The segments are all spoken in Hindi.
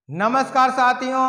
नमस्कार साथियों,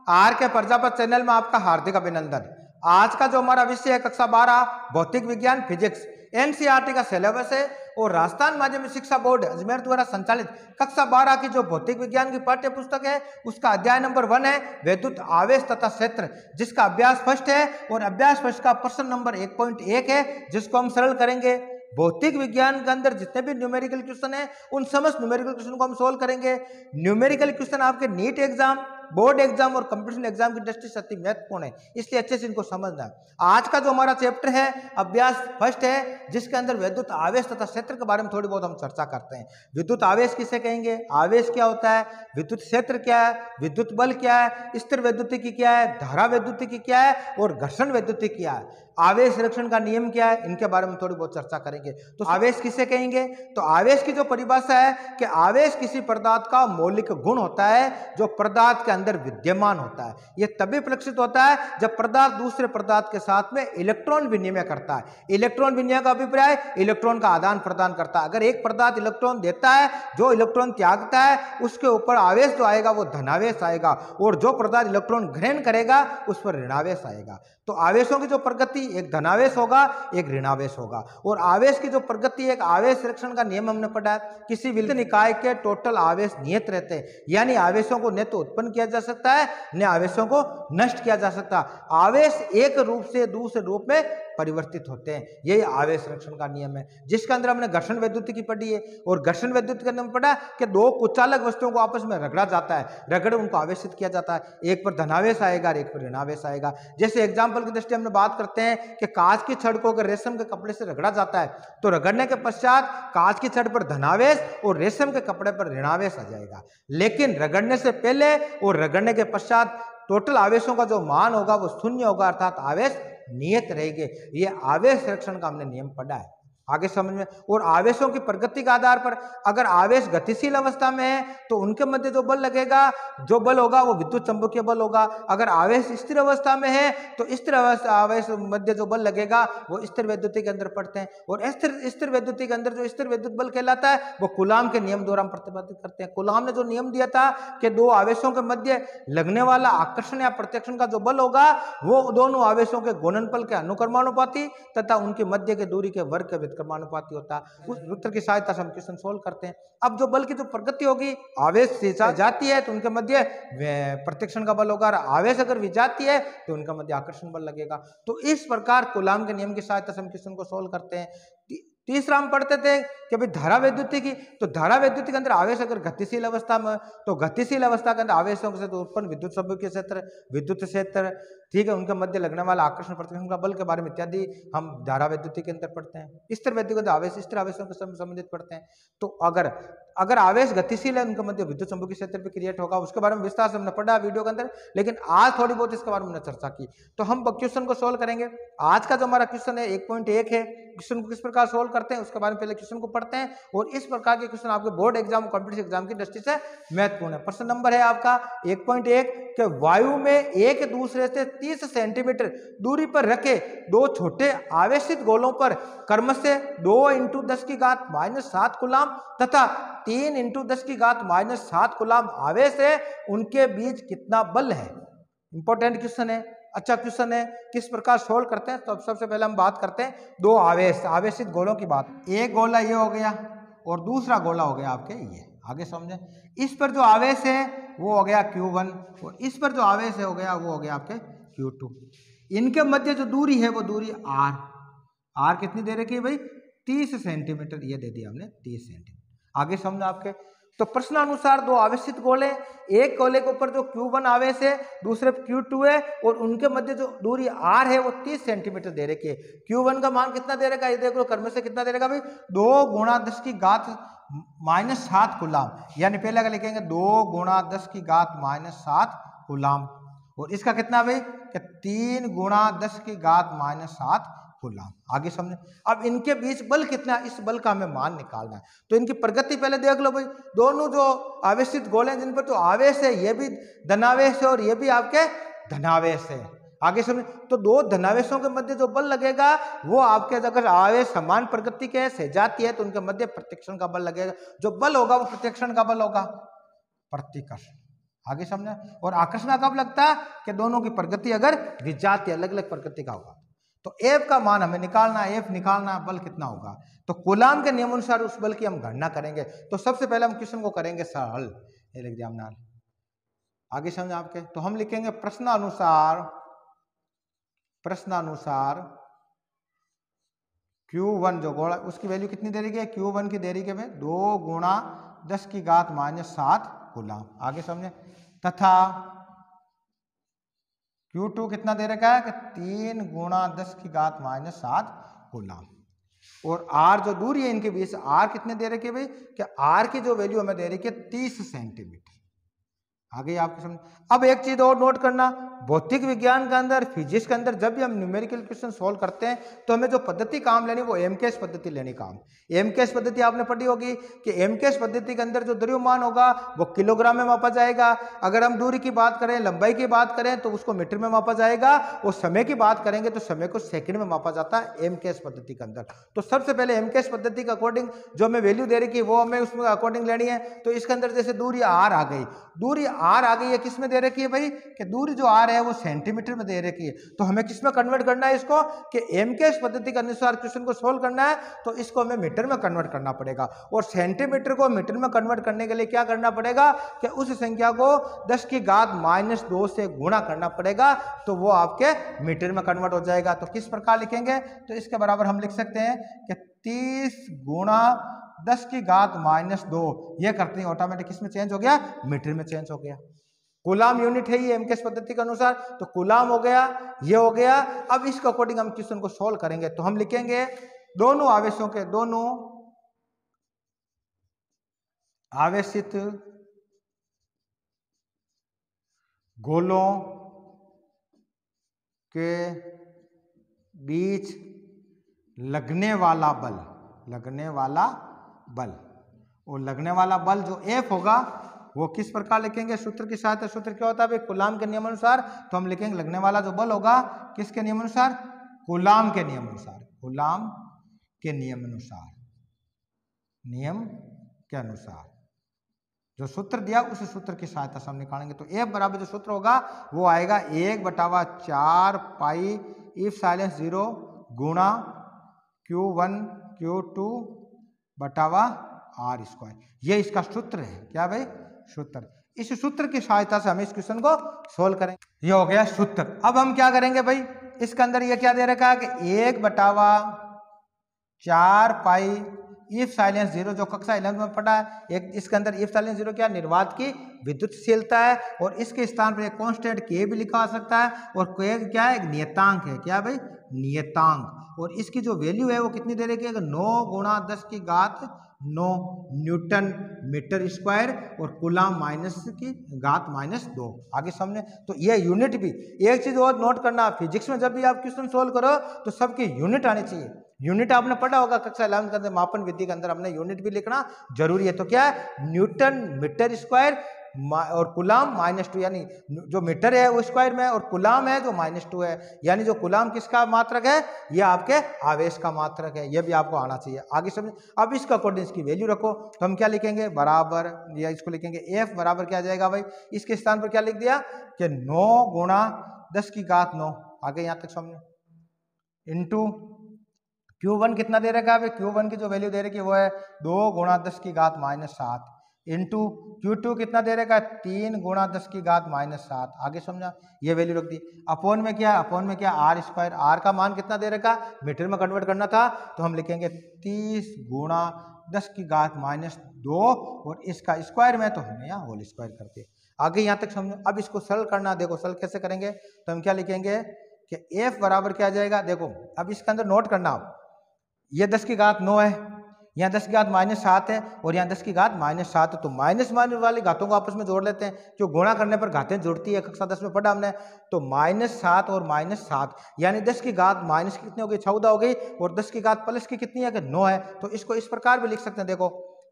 आर के प्रजापत चैनल में आपका हार्दिक अभिनंदन। आज का जो हमारा विषय है कक्षा 12 भौतिक विज्ञान फिजिक्स एनसीईआरटी का सिलेबस है और राजस्थान माध्यमिक शिक्षा बोर्ड अजमेर द्वारा संचालित कक्षा 12 की जो भौतिक विज्ञान की पाठ्य पुस्तक है उसका अध्याय नंबर 1 है वैद्युत आवेश तथा क्षेत्र, जिसका अभ्यास फर्स्ट है और अभ्यास फर्स्ट का प्रश्न नंबर 1.1 है जिसको हम सरल करेंगे। भौतिक विज्ञान के अंदर जितने भी न्यूमेरिकल क्वेश्चन है उन समस्त न्यूमेरिकल क्वेश्चन को हम सोल्व करेंगे। न्यूमेरिकल क्वेश्चन आपके नीट एग्जाम, बोर्ड एग्जाम और कंपटीशन एग्जाम की दृष्टि से अति महत्वपूर्ण है, इसलिए अच्छे से इनको समझना है। आज का जो हमारा चैप्टर है अभ्यास फर्स्ट है जिसके अंदर विद्युत आवेश तथा क्षेत्र के बारे में थोड़ी बहुत हम चर्चा करते हैं। विद्युत आवेश किसे कहेंगे, आवेश क्या होता है, विद्युत क्षेत्र क्या है, विद्युत बल क्या है, स्थिर वैद्युतिकी क्या है, धारा वैद्युतिकी क्या है और घर्षण वैद्युतिकी क्या है, आवेश संरक्षण का नियम क्या है, इनके बारे में थोड़ी बहुत चर्चा करेंगे। तो आवेश किसे कहेंगे, तो आवेश की जो परिभाषा है कि आवेश किसी पदार्थ का मौलिक गुण होता है जो पदार्थ के अंदर विद्यमान होता है। यह तभी प्रदर्शित होता है जब पदार्थ दूसरे पदार्थ के साथ में इलेक्ट्रॉन विनिमय करता है। इलेक्ट्रॉन विनिमय का अभिप्राय इलेक्ट्रॉन का आदान प्रदान करता है। अगर एक पदार्थ इलेक्ट्रॉन देता है, जो इलेक्ट्रॉन त्यागता है उसके ऊपर आवेश जो आएगा वो धनावेश आएगा और जो पदार्थ इलेक्ट्रॉन ग्रहण करेगा उस पर ऋणावेश आएगा। तो आवेशों की जो प्रगति एक धनावेश होगा एक ऋणावेश होगा। और आवेश की जो प्रगति एक आवेश संरक्षण का नियम हमने पढ़ा है। किसी विद्युत निकाय के टोटल आवेश नियत रहते हैं, यानी आवेशों को न तो उत्पन्न किया जा सकता है न आवेशों को नष्ट किया जा सकता। आवेश एक रूप से दूसरे रूप में परिवर्तित होते हैं, यही आवेश संरक्षण का नियम है। जिसके अंदर हमने घर्षण वैद्युतिकी पढ़ी है और घर्षण वैद्युतिकी के अंदर पढ़ा कि दो कुचालक वस्तुओं को आपस में रगड़ा जाता है, रगड़ उनको आवेशित किया जाता है, एक पर धनावेश आएगा और एक पर ऋणावेश आएगा। जैसे एग्जाम्पल की दृष्टि हमने बात करते हैं कि कांच की छड़ को अगर रेशम के कपड़े से रगड़ा जाता है तो रगड़ने के पश्चात कांच की छड़ पर धनावेश और रेशम के कपड़े पर ऋणावेश आ जाएगा, लेकिन रगड़ने से पहले और रगड़ने के पश्चात टोटल आवेशों का जो मान होगा वो शून्य होगा, अर्थात आवेश नियत रहेंगे। ये आवेश संरक्षण का हमने नियम पढ़ा है, आगे समझ में। और आवेशों की प्रगति के आधार पर अगर आवेश गतिशील अवस्था में है तो उनके मध्य जो बल लगेगा, जो बल होगा वो विद्युत चंबकीय बल होगा। अगर आवेश स्थिर अवस्था में है तो स्थिर आवेश मध्य जो बल लगेगा वो स्थिर वैद्युति के अंदर पड़ते हैं। और स्थिर वैद्युति के अंदर जो स्थिर विद्युत बल कहलाता है वो कूलाम के नियम द्वारा हम प्रतिपादित करते हैं। कूलाम ने जो नियम दिया था कि दो आवेशों के मध्य लगने वाला आकर्षण या प्रत्याकर्षण का जो बल होगा वो दोनों आवेशों के गुणनफल के अनुक्रमानुपाती तथा उनके मध्य के दूरी के वर्ग के कर्मानुपाती होता है। उस सूत्र की सहायता से हम क्वेश्चन सोल्व करते हैं। अब जो बल की जो प्रगति होगी, आवेश से जाती है तो उनके मध्य प्रत्याकर्षण का बल होगा, आवेश अगर विजाती है तो उनका मध्य आकर्षण बल लगेगा। तो इस प्रकार कूलाम के नियम की सहायता से हम क्वेश्चन को सोल्व करते हैं। तीसरा हम पढ़ते थे कि भाई धारा वैद्युतिकी, तो धारा वैद्युतिकी के अंदर आवेश अगर गतिशील अवस्था में तो गतिशील अवस्था के अंदर आवेशों से तो उत्पन्न विद्युत चुंबकीय क्षेत्र, विद्युत क्षेत्र, ठीक है, उनके मध्य लगने वाला आकर्षण प्रतिकर्षण का बल के बारे में इत्यादि हम धारा वैद्युतिकी के अंदर पढ़ते हैं। स्थिर वैद्युतिक आवेश स्थिर आवेशों के संबंधित पढ़ते हैं। तो अगर आवेश गतिशील है उनके मध्य विद्युत चुंबकीय क्षेत्र भी क्रिएट होगा, उसके बारे में विस्तार से हमने पढ़ा वीडियो के अंदर, लेकिन आज थोड़ी बहुत इसके बारे में हमने चर्चा की। तो हम क्वेश्चन को सोल्व करेंगे। आज का जो हमारा क्वेश्चन है 1.1 है। क्वेश्चन को किस प्रकार सोल्व करते हैं उसके बारे में पहले क्वेश्चन को पढ़ते हैं और इस प्रकार के क्वेश्चन आपके बोर्ड एग्जाम कॉम्पिटिटिव एग्जाम की दृष्टि से महत्वपूर्ण है। प्रश्न नंबर है आपका 1.1 कि वायु में एक दूसरे से 30 सेंटीमीटर दूरी पर रखे दो छोटे आवेशित गोलों पर क्रमशः 2 × 10⁻⁷ कूलाम तथा 3 × 10⁻⁷ कूलाम आवेश है, उनके बीच कितना बल है। इंपॉर्टेंट क्वेश्चन है, अच्छा क्वेश्चन है। किस प्रकार सोल्व करते हैं, तो सबसे पहले हम बात करते हैं दो आवेशित गोलों की बात। एक गोला ये हो गया और दूसरा गोला हो गया आपके ये, आगे समझे। इस पर जो आवेश है वो हो गया Q1 और इस पर जो आवेश है हो गया वो हो गया आपके Q2। इनके मध्य जो दूरी है वो दूरी R कितनी दे रखी है भाई, 30 सेंटीमीटर, ये दे दिया हमने 30 सेंटीमीटर। आगे समझो आपके। तो प्रश्नानुसार दो आवेशित गोले, एक गोले के ऊपर जो Q1 आवेश है दूसरे Q2 है और उनके मध्य जो दूरी R है वो 30 सेंटीमीटर दे रखी है। Q1 का मान कितना दे रखा है, ये देख लो, कर्म से कितना दे रखा भाई, 2 × 10⁻⁷ कूलाम, यानी पहले अगर लिखेंगे 2 × 10⁻⁷ कूलाम और इसका कितना भाई कि 3 × 10⁻⁷ कूलाम। आगे समझे। अब इनके बीच बल कितना है, इस बल का हमें मान निकालना है। तो इनकी प्रगति पहले देख लो भाई। दोनों जो आवेशित गोले जिन पर जो आवेश है ये भी धनावेश है और ये भी आपके धनावेश है। आगे समझे। तो दो धनावेशों के मध्य जो बल लगेगा वो आपके, अगर आवेश समान प्रगति के सहजाती है तो उनके मध्य प्रतिकर्षण का बल लगेगा। जो बल होगा वो प्रतिकर्षण का बल होगा, प्रतिकर्षण। आगे समझा। और आकर्षण कब लगता है कि दोनों की प्रगति अगर विजातीय अलग अलग प्रकृति का होगा। तो एफ का मान हमें निकालना है, एफ निकालना बल कितना होगा। तो कूलाम के नियम अनुसार उस बल की हम गणना करेंगे। तो सबसे पहले हम क्वेश्चन को करेंगे सरल, ये लिख दिया हमने। आगे समझा आपके। तो हम लिखेंगे प्रश्नानुसार Q1 जो गोला उसकी वैल्यू कितनी दे रही है, Q1 की दे रही है भाई 2 गुणा 10 की घात -7 कूलाम। आगे समझे। तथा Q2 कितना दे रखा है कि 3 गुणा 10 की घात -7 कूलाम। और R जो दूरी है इनके बीच, R कितने दे रखे भाई कि R की जो वैल्यू हमें दे रही है 30 सेंटीमीटर। आगे आपको समझ। अब एक चीज और नोट करना, भौतिक विज्ञान के अंदर, फिजिक्स के अंदर जब भी हम न्यूमेरिकल क्वेश्चन सॉल्व करते हैं तो हमें जो पद्धति काम लेनी वो एमकेएस पद्धति लेनी काम। एमकेएस पद्धति आपने पढ़ी होगी कि एमकेएस पद्धति के अंदर जो द्रव्यमान होगा वो किलोग्राम में मापा जाएगा। अगर हम दूरी की बात करें, लंबाई की बात करें तो उसको मीटर में मापा जाएगा। और समय की बात करेंगे तो समय को सेकंड में मापा जाता है एमकेएस पद्धति के अंदर। तो सबसे पहले एमकेएस पद्धति के अकॉर्डिंग जो हमें वैल्यू दे रही है वो हमें उसमें अकॉर्डिंग लेनी है। तो इसके अंदर जैसे दूरी आर आ गई, दूरी आर आ गई है, किस में दे रखी है भाई कि दूरी जो आर है वो सेंटीमीटर में दे रखी है। तो हमें किस में कन्वर्ट करना है इसको कि एमकेएस पद्धति के अनुसार क्वेश्चन को सोल्व करना है तो इसको हमें मीटर में कन्वर्ट करना पड़ेगा। और सेंटीमीटर को मीटर में कन्वर्ट करने के लिए क्या करना पड़ेगा कि उस संख्या को 10 की घात -2 से गुणा करना पड़ेगा, तो वो आपके मीटर में कन्वर्ट हो जाएगा। तो किस प्रकार लिखेंगे, तो इसके बराबर हम लिख सकते हैं कि 30 गुणा 10 की घात -2, ये करते हैं ऑटोमेटिक किस में चेंज हो गया, मीटर में चेंज हो गया। कूलाम यूनिट है ये एमकेएस पद्धति के अनुसार, तो कूलाम हो गया, ये हो गया। अब इसके अकॉर्डिंग हम क्वेश्चन को सोल्व करेंगे। तो हम लिखेंगे दोनों आवेशों के, दोनों आवेशित गोलों के बीच लगने वाला बल, और लगने वाला बल जो F होगा वो किस प्रकार लिखेंगे, सूत्र की सहायता। सूत्र क्या होता है भाई, कूलाम के नियम अनुसार। तो हम लिखेंगे लगने वाला जो बल होगा किसके नियम अनुसार, कूलाम के नियम अनुसार, कूलाम के नियम के अनुसार जो सूत्र दिया उस सूत्र की सहायता से हम निकालेंगे। तो F बराबर जो सूत्र होगा वो आएगा 1/4 पाई एप्सिलॉन 0 गुणा Q1 Q2 बटावा R स्क्वायर। ये इसका सूत्र है, क्या भाई, सूत्र। इस सूत्र की सहायता से हम इस क्वेश्चन को सोल्व करेंगे। ये हो गया सूत्र। अब हम क्या करेंगे भाई, इसके अंदर ये क्या दे रखा है कि 1/4 पाई एप्सिलॉन 0 जो कक्षा 11 में पढ़ा है। एक इसके अंदर एप्सिलॉन 0 क्या, निर्वात की विद्युतशीलता है। और इसके स्थान पर एक कांस्टेंट के भी लिखा जा सकता है। और के क्या है, एक नियतांक है, क्या भाई, नियतांक। और इसकी जो वैल्यू है वो कितनी दे रखी है, 9 गुणा 10 की घात 9 न्यूटन मीटर स्क्वायर, और कूलाम माइनस की घात -2। आगे समझे। तो ये यूनिट भी एक चीज और नोट करना, फिजिक्स में जब भी आप क्वेश्चन सोल्व करो तो सबकी यूनिट आनी चाहिए। यूनिट आपने पढ़ा होगा कक्षा 11 के अंदर, मापन विधि के अंदर हमने यूनिट भी लिखना जरूरी है। तो क्या है, न्यूटन मीटर स्क्वायर और कूलाम -2, यानी जो मीटर है वो स्क्वायर में और कूलाम है जो -2 है। यानी जो कूलाम किसका मात्रक है, ये आपके आवेश का मात्रक है। ये भी आपको आना चाहिए। आगे समझ। अब इसका अकॉर्डिंग इसकी वैल्यू रखो। तो हम क्या लिखेंगे, बराबर, या इसको लिखेंगे F बराबर क्या आ जाएगा भाई, इसके स्थान पर क्या लिख दिया कि 9 गुणा 10 की घात 9, आगे यहां तक समझो, इंटू Q1 कितना दे रखा है, Q1 की जो वैल्यू दे रखी है वो है 2 गुणा 10 की घात -7, इंटू Q2 कितना दे रखा है, 3 गुणा 10 की घात -7। आगे समझा, ये वैल्यू रख दी। अपॉन में क्या, अपॉन में क्या, R स्क्वायर। R का मान कितना दे रखा, मीटर में कन्वर्ट करना था, तो हम लिखेंगे 30 गुणा 10 की घात -2, और इसका स्क्वायर में तो हमने यहाँ होल स्क्वायर करते। आगे यहाँ तक समझो। अब इसको सरल करना, देखो सरल कैसे करेंगे। तो हम क्या लिखेंगे कि F बराबर क्या आ जाएगा, देखो अब इसके अंदर नोट करना आप, ये 10 की घात 9 है, यहाँ 10 की घात -7 है, और यहाँ 10 की घात -7 है। तो माइनस वाली घातों को आपस में जोड़ लेते हैं, जो गुणा करने पर घातें जुड़ती है, कक्षा 10 में पढ़ा हमने। तो -7 और -7 यानी 10 की घात माइनस की कितनी हो गई, 14 हो गई, और 10 की घात प्लस की कितनी है कि 9 है। तो इसको इस प्रकार भी लिख सकते हैं। देखो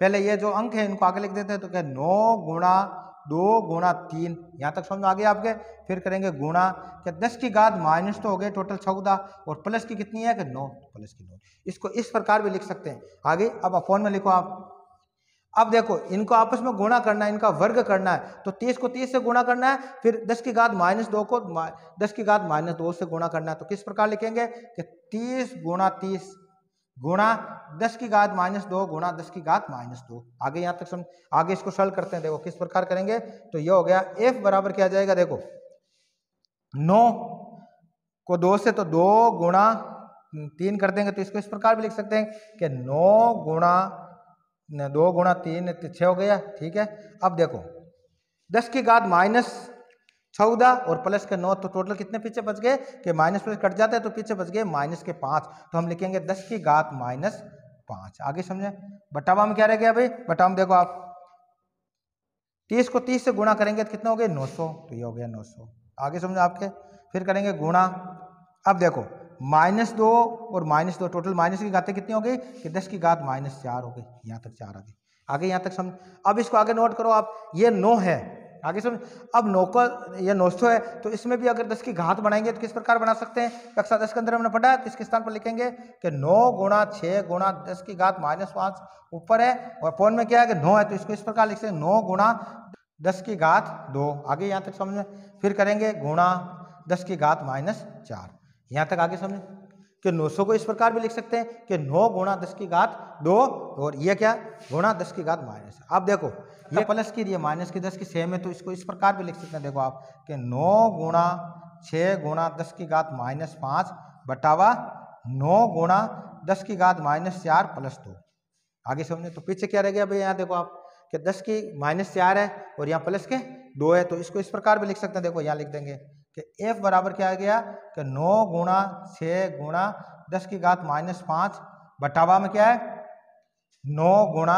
पहले ये जो अंक है इनको आगे लिख देते हैं। तो क्या 9 गुणा 2 गुणा 3, यहाँ तक समझो आगे आपके। फिर करेंगे गुणा, क्या 10 की घात -2 हो गए, टोटल 14, और प्लस की कितनी है कि 9, प्लस की 9। इसको इस प्रकार भी लिख सकते हैं आगे। अब अपॉन में लिखो आप, अब देखो इनको आपस में गुणा करना है, इनका वर्ग करना है, तो 30 को 30 से गुणा करना है, फिर 10 की घात -2 को 10 की घात -2 से गुणा करना है। तो किस प्रकार लिखेंगे कि 30 गुणा 30 गुणा 10 की घात -2 गुणा 10 की घात -2। आगे यहाँ तक समझ, आगे इसको सरल करते हैं। देखो किस प्रकार करेंगे, तो ये हो गया f बराबर क्या आ जाएगा, देखो 9 को 2 से तो 2 गुणा 3 कर देंगे, तो इसको इस प्रकार भी लिख सकते हैं कि 9 गुणा 2 गुणा 3 6 हो गया। ठीक है, अब देखो 10 की घात -14 और प्लस के 9, तो टोटल कितने पीछे बच गए कि माइनस प्लस कट जाता है, तो पीछे बच गए माइनस के 5। तो हम लिखेंगे 10 की घात -5। आगे समझे, बटावा में क्या रह गया भाई, बटावा में देखो आप 30 को 30 से गुणा करेंगे तो कितना हो गया 900, तो ये हो गया 900। आगे समझो आपके, फिर करेंगे गुणा। अब देखो -2 और -2 टोटल माइनस की घातें कितनी हो गई कि 10 की घात -4 हो गई। यहाँ तक 4 आ गई। आगे यहाँ तक समझ, अब इसको आगे नोट करो आप, ये 9 है, आगे समझ। अब 9 को ये 900 है, तो इसमें भी अगर 10 की घात बनाएंगे तो किस प्रकार बना सकते हैं, कक्षा 10 के अंदर हमने पढ़ा है। तो इसके स्थान पर लिखेंगे कि 9 गुणा 6 गुणा 10 की घात -5 ऊपर है और पौन में क्या है कि 9 है, तो इसको इस प्रकार लिख सकते हैं 9 गुणा 10 की घात 2। आगे यहाँ तक समझ में, फिर करेंगे गुणा 10 की घात -4। यहाँ तक आगे समझे कि 900 को इस प्रकार भी लिख सकते हैं कि 9 गुणा 10 की घात 2 और ये क्या गुणा 10 की घात माइनस। अब देखो ये प्लस की ये माइनस की 10 की सेम है, तो इसको इस प्रकार भी लिख सकते हैं। देखो आप कि 9 गुणा 6 गुणा 10 की घात -5 बटावा 9 गुणा 10 की घात -4 प्लस 2। आगे समझे, तो पीछे क्या रह गया भाई, यहाँ देखो आप कि 10 की -4 है और यहाँ प्लस के 2 है, तो इसको इस प्रकार भी लिख सकते हैं। देखो यहाँ लिख देंगे कि f बराबर क्या आ गया कि 9 गुणा 6 गुणा 10 की घात -5 बटावा में क्या है 9 गुणा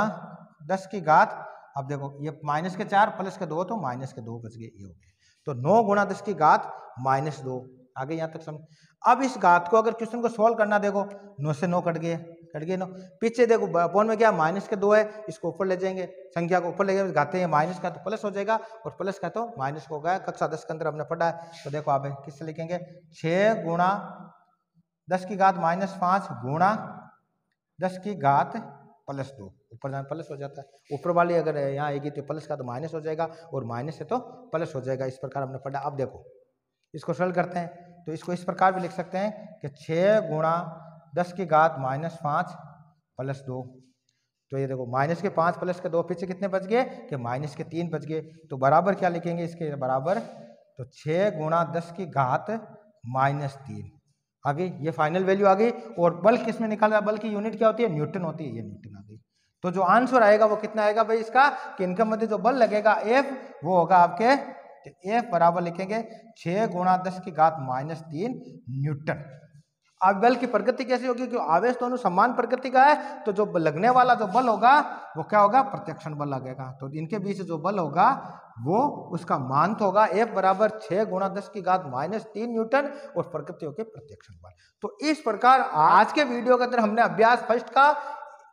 10 की घात, अब देखो ये माइनस के 4 प्लस के 2 तो माइनस के 2 बच गए, ये हो गए। तो 9 गुणा 10 की घात -2। आगे यहाँ तक समझ। अब इस घात को अगर क्वेश्चन को सोल्व करना, देखो 9 से 9 कट गए 9। पीछे देखो अपॉन में क्या माइनस के 2 है, इसको ऊपर ले जाएंगे, संख्या को ऊपर ले जाएंगे, घाते हैं माइनस का तो प्लस हो जाएगा और प्लस का तो माइनस हो गया। कक्षा 10 के अंदर हमने पढ़ा है। तो देखो आप किससे लिखेंगे 6 गुणा 10 की घात -5 गुणा 10 की घात +2। ऊपर जाना प्लस हो जाता है, ऊपर वाली अगर यहाँ आएगी तो प्लस का तो माइनस हो जाएगा और माइनस है तो प्लस हो जाएगा। इस प्रकार हमने पढ़ा। अब देखो इसको सरल करते हैं, तो इसको इस प्रकार भी लिख सकते हैं कि 6 गुणा 10 की घात -5 प्लस 2। तो ये देखो माइनस के 5 प्लस के 2 पीछे कितने बच गए कि माइनस के 3 बच गए। तो बराबर क्या लिखेंगे इसके बराबर, तो 6 गुणा 10 की घात -3। आगे ये फाइनल वैल्यू आ गई। और बल किसमें निकाला, बल की यूनिट क्या होती है, न्यूटन होती है, ये न्यूटन आ गई। तो जो आंसर आएगा वो कितना आएगा भाई इसका, कि इनके मध्य जो बल लगेगा F वो होगा आपके, F बराबर लिखेंगे 6 गुणा 10 की घात -3 न्यूटन। अब बल की प्रकृति कैसी होगी, कि आवेश दोनों समान प्रकृति का है, तो जो लगने वाला जो बल होगा वो क्या होगा, प्रत्यक्षण बल लगेगा। तो इनके बीच जो बल होगा वो उसका मान तो होगा F बराबर 6 गुणा 10 की घात -3 न्यूटन और प्रकृतियों के प्रत्यक्षण बल। तो इस प्रकार आज के वीडियो के अंदर हमने अभ्यास फर्स्ट का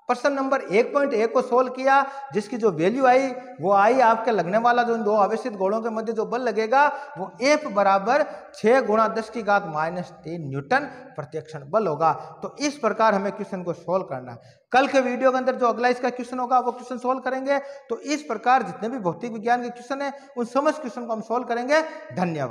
प्रश्न नंबर 1.1 को सोल्व किया, जिसकी जो वैल्यू आई वो आई आपके लगने वाला जो इन दो आवेशित गोलों के मध्य जो बल लगेगा वो F बराबर 6 गुणा 10 की घात -3 न्यूटन प्रत्यक्षण बल होगा। तो इस प्रकार हमें क्वेश्चन को सोल्व करना है। कल के वीडियो के अंदर जो अगला इसका क्वेश्चन होगा वो क्वेश्चन सोल्व करेंगे। तो इस प्रकार जितने भी भौतिक विज्ञान के क्वेश्चन है उन समस्त क्वेश्चन को हम सोल्व करेंगे। धन्यवाद।